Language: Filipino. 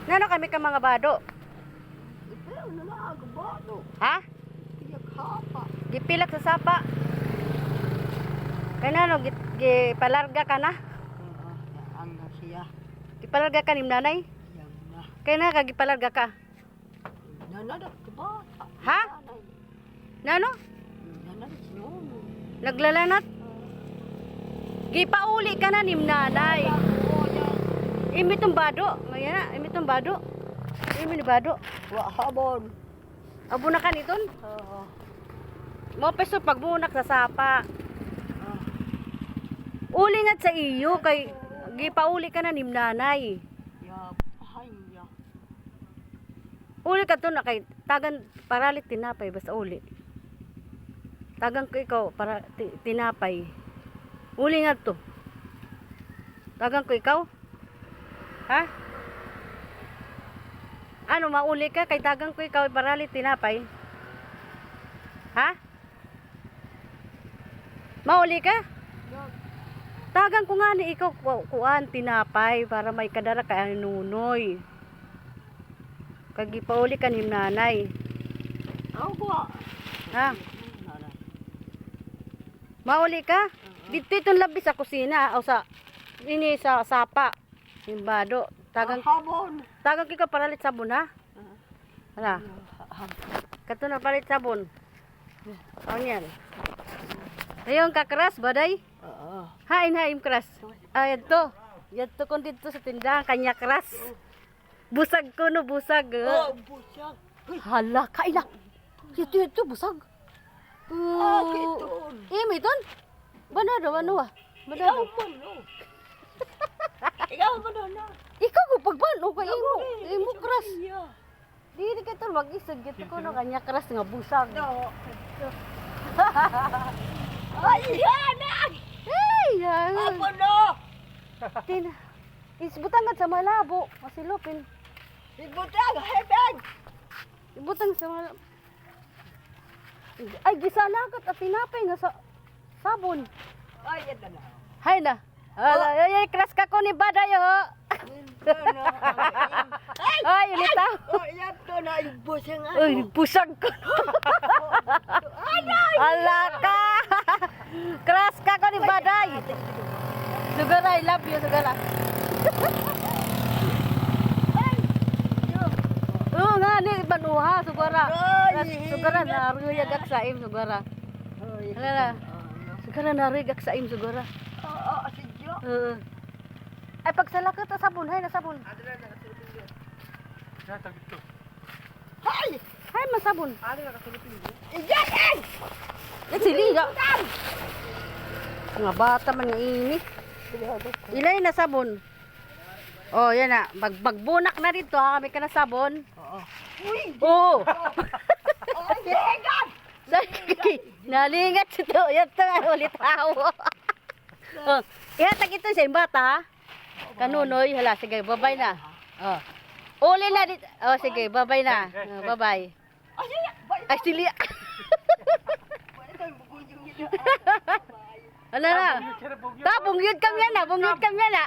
Nano kami ka mga bado? Ipil na nagabado. Ha? Iyak hapa. Gipilak sa sapa. Kaya nano, gipalarga ka na? Ang na siya. Gipalarga ka ni nanay? Yang na. Kaya na gipalarga ka? Nanadak ka ba? Ha? Nano? Nanadak siya. Naglalanat? Gipauli ka na ni nanay. Imi tong bado. Ngayon na, imi tong bado. Imi ni bado. Wa habon. Abo na ka niton? Oo. Mo peso pagbunak sa sapa. Uli nga sa iyo kay gipauli ka na ni nanay. Ya, hay ya. Uli ka to na kay tagan paralit tinapay basta uli. Tagang ko ikaw para tinapay. Uli nga to. Tagang ko ikaw? Ha? Ano mauli ka kay tagang ko ikaw paralit tinapay? Ha? Mauli ka? Tagang ko nga ni ikaw kuan tinapay para may kadara kay nunoy. Kag gipauli ka ni nanay. Ako ba? Ha? Mauli ka? Dito itong labi sa kusina o sa ini sa sapa. Simbado. Tagang Habon. ka paralit sabon ha? Hala. Kato na palit sabon. Ano yan? Ayun kakras baday. Oo. Hain kras. Ah, yadto. Yadto kon dito sa tindahan kanya kras. Busag ko no busag. Oh, busyak. Hala, kaila. Ito busag. Kiton. Imi ton. Banado ano ah? Ikaw Banado. man, no? Ikaw man, no? Ikaw ko pagbano kay imo. Imo kras. Iya. Dili ka to mag-isog gito ko no kanya kras nga busag. No. Ay, yan! Hey, yan. Apa no? Tina. Isbutang sa malabo, masilupin. Ibutang, heaven! Ibutang sa malabo. Ay, gisalakat at tinapay nga sa sabon. Ay, yan na. Hay na. Ay, kras ka ko ni Baday ho. Ay, ulitaw. Oh, yan to na yung busang ano. Ay, busag ko. Ala ka. Kras ka ko ni Baday. Sugara, I love you, Sugara. Oo nga, ni Banuha, Sugara. Sugara, naruyagak sa im, Sugara. Hala, Sugara, naruyagak sa im, Sugara. Oo, asidyo. Ay, pagsalakot na sabon, hay na sabon. Hay! Hay, masabon. Iyan! Nagsiliga. Mga bata man nga ini. Ilay na sabon. Oh, yan na. Bagbunak na dito ha. Kami ka na sabon. Oo. Uy! Oo. Ay, vegan! Nalingat ito. Yan ito nga ulit ako. Oh, ihatag ito sa bata ha. Kanunoy. Hala, sige, babay na. Oh. Uli na dito. Oh, sige, babay na. Oh, babay. Ay, silia. Ano na? Ta, bungyod kami yan na. Bungyod kami yan na.